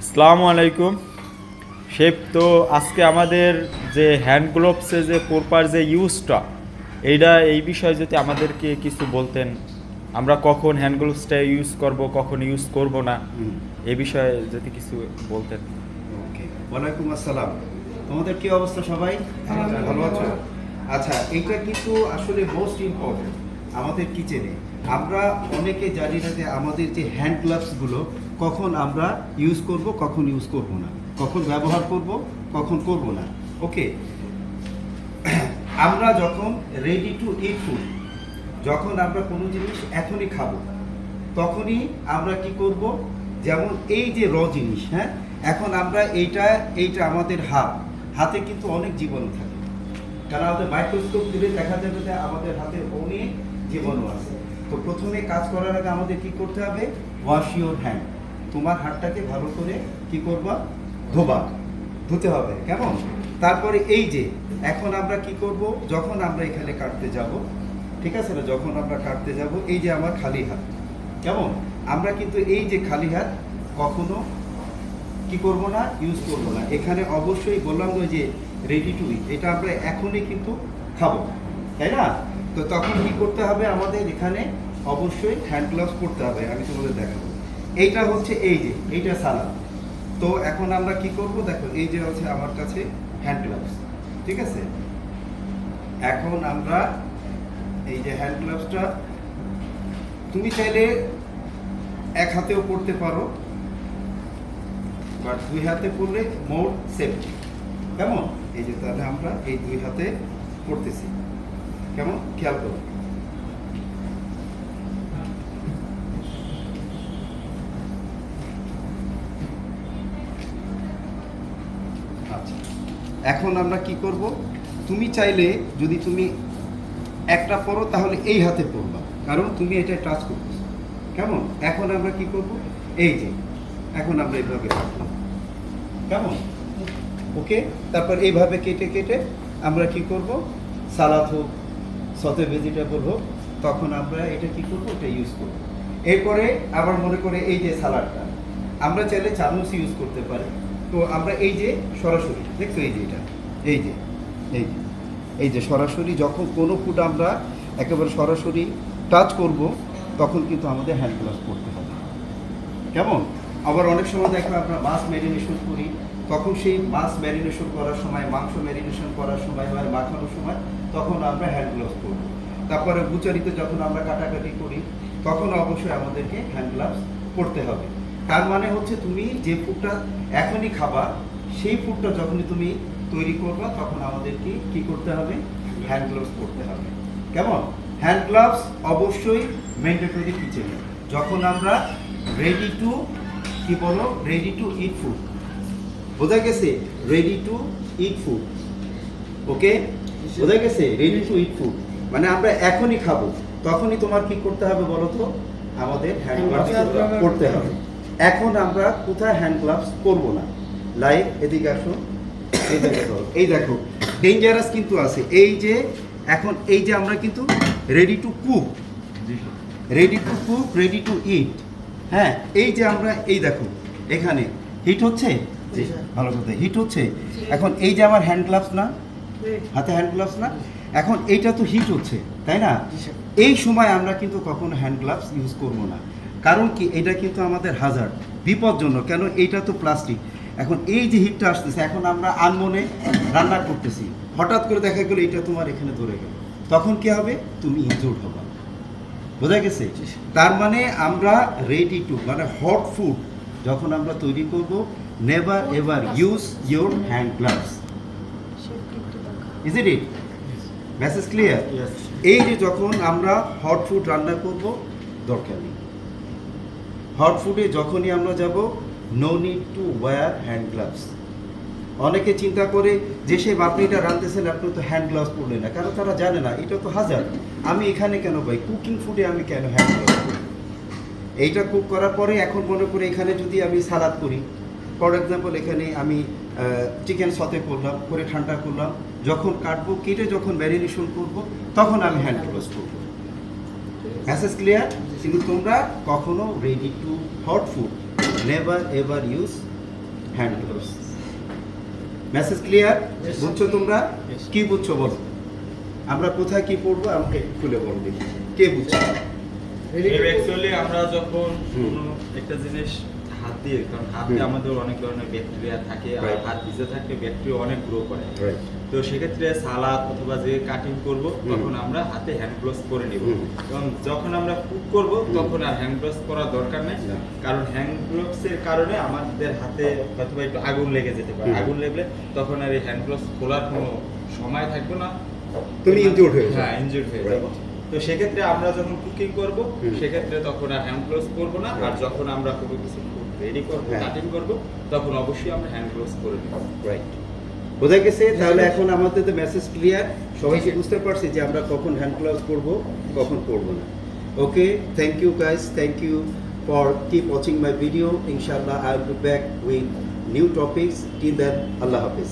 আসসালামু আলাইকুম শেফ। তো আজকে আমাদের যে হ্যান্ড গ্লোভসে যে প্রপার যে ইউজটা এই বিষয়ে যদি আমাদেরকে কিছু বলতেন, আমরা কখন হ্যান্ড গ্লোভসটা ইউজ করব, কখন ইউজ করব না, এই বিষয়ে যদি কিছু বলতেন। ওকে, ওয়ালাইকুম আসসালাম। তোমাদের কি অবস্থা সবাই? ভালো আছো? আচ্ছা, এইটা কিন্তু আসলে মোস্ট ইম্পর্টেন্ট আমাদের কিচেনে। আমরা অনেকে জানি না যে আমাদের যে হ্যান্ড গ্লাভসগুলো কখন আমরা ইউজ করব, কখন ইউজ করব না, কখন ব্যবহার করব, কখন করব না। ওকে, আমরা যখন রেডি টু ইট ফুড, যখন আমরা কোনো জিনিস এখনই খাবো, তখনই আমরা কি করব, যেমন এই যে জিনিস, হ্যাঁ, এখন আমরা এইটা আমাদের হাতে কিন্তু অনেক জীবাণু থাকে, কারণ আমাদের মাইক্রোস্কোপ দিলে দেখা যাবে যে আমাদের হাতে অনেক জীবাণু আছে। তো প্রথমে কাজ করার আগে আমাদের কি করতে হবে? Wash your hand. তোমার হাতটাকে ভালো করে কি করবা? ধুতে হবে, কেমন? তারপরে এই যে এখন আমরা কি করব, যখন আমরা এখানে কাটতে যাব, ঠিক আছে না, যখন আমরা কাটতে যাব, এই যে আমার খালি হাত, কেমন? আমরা কিন্তু এই যে খালি হাত কখনো কি করব না, ইউজ করব না। এখানে অবশ্যই বললাম ওই যে রেডি টু ইট, এটা আমরা এখনই কিন্তু খাবো, তাই না? তো তখন কি করতে হবে আমাদের? এখানে অবশ্যই হ্যান্ড গ্লাভস পরতে হবে। আমি তোমাদের দেখাবো। এইটা হচ্ছে এই যে এইটা সালাদ। তো এখন আমরা কি করব? দেখো, এই যে হচ্ছে আমার কাছে হ্যান্ড গ্লাভস, ঠিক আছে? এখন আমরা এই যে হ্যান্ড গ্লাভসটা তুমি চাইলে এক হাতেও পরতে পারো, বাট দুই হাতে পরলে মোর সেফটি, কেমন? এই যে তাহলে আমরা এই দুই হাতে পড়তেছি, কেমন? খেয়াল করো। আচ্ছা, এখন আমরা কি করব? তুমি চাইলে যদি তুমি একটা পরো তাহলে এই হাতে পরবা, কারণ তুমি এটা টাচ করতেছো, কেমন? এখন আমরা কি করব? এই যে এখন আমরা এইভাবে কাটলাম, কেমন? ওকে, তারপর এইভাবে কেটে কেটে আমরা কি করব? সালাদ হোক, সতে ভেজিটেবল হোক, তখন আমরা এটা কি করব? এটা ইউজ করব। এরপরে আবার মনে করে এই যে সালাডটা আমরা চাইলে চামচ ইউজ করতে পারি। তো আমরা এই যে সরাসরি দেখছো, এই যে এটা এই যে এই যে এই যে সরাসরি যখন কোনো ফুড আমরা একেবারে সরাসরি টাচ করব, তখন কিন্তু আমাদের হ্যান্ড গ্লাভস পরতে হবে, কেমন? আবার অনেক সময় দেখো আমরা মাছ ম্যারিনেশন করি, তখন সেই মাছ ম্যারিনেশন করার সময়, মাংস ম্যারিনেশন করার সময় বা মাখানোর সময় তখন আমরা হ্যান্ড গ্লাভস পরব। তারপরে বুচারিতে যখন আমরা কাটাকাটি করি, তখন অবশ্যই আমাদেরকে হ্যান্ড গ্লাভস পরতে হবে। তার মানে হচ্ছে তুমি যে ফুডটা এখনই খাবা, সেই ফুডটা যখনই তুমি তৈরি করবা, তখন আমাদেরকে কি করতে হবে? হ্যান্ড গ্লাভস পরতে হবে, কেমন? হ্যান্ড গ্লাভস অবশ্যই ম্যান্ডেটরি কিচেনে, যখন আমরা রেডি টু কি বলো, রেডি টু ইট ফুড, বোঝা গেছে? রেডি টু ইট ফুড, ওকে, বোঝা গেছে? রেডি টু ইট ফুড মানে আমরা এখনই খাবো, তখনই তোমার কি করতে হবে বলো তো? আমাদের হ্যান্ড গ্লাভস পরতে হবে। এখন আমরা কোথায় হ্যান্ড গ্লাভস পরবো না? লাইক এদিকে আসো, এই দেখো ডেঞ্জারাস কিন্তু আছে। এই যে এখন এই যে আমরা কিন্তু ready to cook, ready to cook, ready to eat, হ্যাঁ, এই যে আমরা এই দেখো এখানে হিট হচ্ছে, ভালো কথা, হিট হচ্ছে। এখন এই যে আমার হ্যান্ড গ্লাভস না, হাতে হ্যান্ড গ্লাভস না, এখন এইটা তো হিট হচ্ছে, তাই না? এই সময় আমরা কিন্তু কখনো হ্যান্ড গ্লাভস ইউজ করবো না, কারণ কি এটা কিন্তু আমাদের হাজার্ড, বিপজ্জনক। কেন? এইটা তো প্লাস্টিক। এখন এই যে হিটটা আসতেছে, এখন আমরা আনমনে রান্না করতেছি, হঠাৎ করে দেখা গেলো এটা তোমার এখানে ধরে গেল, তখন কি হবে? তুমি ইনজুর্ড হবা, বোঝা গেছে? তার মানে আমরা রেডি টু মানে হট ফুড যখন আমরা তৈরি করব, never ever use your hand gloves. Is it message clear? এই যে যখন আমরা হট ফুড রান্না করব, দরকার নেই। হট ফুডে যখনই আমরা যাব, no need to wear hand gloves. অনেকে চিন্তা করে যে সে আপনি এটা রাঁধতেছেন, আপনি তো হ্যান্ড গ্লাভস পরলেন না, কারণ তারা জানে না এটা তো হাজার। আমি এখানে কেন ভাই কুকিং ফুডে আমি কেন হ্যান্ড গ্লাভস পরি? এইটা কুক করার পরে এখন মনে করে এখানে যদি আমি সালাদ করি, ফর এক্সাম্পল এখানে আমি চিকেন সতে করলাম, করে ঠান্ডা করলাম, যখন কাটবো, কেটে যখন ম্যারিনেশন করব, তখন আমি হ্যান্ড গ্লাভস পরবো। Message clear? কিন্তু তোমরা কখনো ready too hot food never ever use hand gloves. Message clear? Yes. বুঝছো তোমরা? Yes. কি বুঝছো বলো? আমরা কোথায় কি পড়বো আমাকে খুলে বলো দেখি। কে বুঝছো? অ্যাকচুয়ালি আমরা যখন হুম। কোনো একটা জিনিস হাত দিয়ে, কারণ হাত দিয়ে হুম। আমাদের অনেক ধরনের ব্যাকটেরিয়া থাকে, আর Right. হাত ভিজে থাকলে ব্যাকটেরিয়া অনেক গ্রো করে। রাইট। তো সেক্ষেত্রে সালাদ অথবা যে কাটিং করব হুম। তখন আমরা হাতে হ্যান্ড গ্লোভস পরে নিব, হুম। এবং যখন আমরা কুক করব হুম। তখন আর হ্যান্ড গ্লোভস পরার দরকার নেই, না। কারণ হ্যান্ড গ্লোভসের কারণে আমাদের হাতে হয়তো একটু আগুন লেগে যেতে পারে। হুম। আগুন লাগলে তখন আর এই হ্যান্ড গ্লোভস খোলার কোনো সময় থাকবে না, তুমি injured হয়ে যাবে। হ্যাঁ ইনজুর্ড হয়ে Right. যাবো। তো সেক্ষেত্রে আমরা যখন কুকিং করব হুম। সেক্ষেত্রে তখন আর হ্যান্ড গ্লোভস পরবো না, আর Right. যখন আমরা কোনো কিছু রেডি করব হ্যাঁ। কাটিং করব তখন অবশ্যই আমরা হ্যান্ড গ্লোভস পরে নেব। রাইট। বোঝা গেছে? তাহলে এখন আমাদের তো মেসেজ ক্লিয়ার, সবাই কি বুঝতে পারছি যে আমরা কখন হ্যান্ড গ্লাভস পরবো, কখন পরবো না। Okay, thank you guys, thank you for keep watching my video. ইনশাআল্লাহ I will be back with new topics. Till then, আল্লাহ হাফেজ।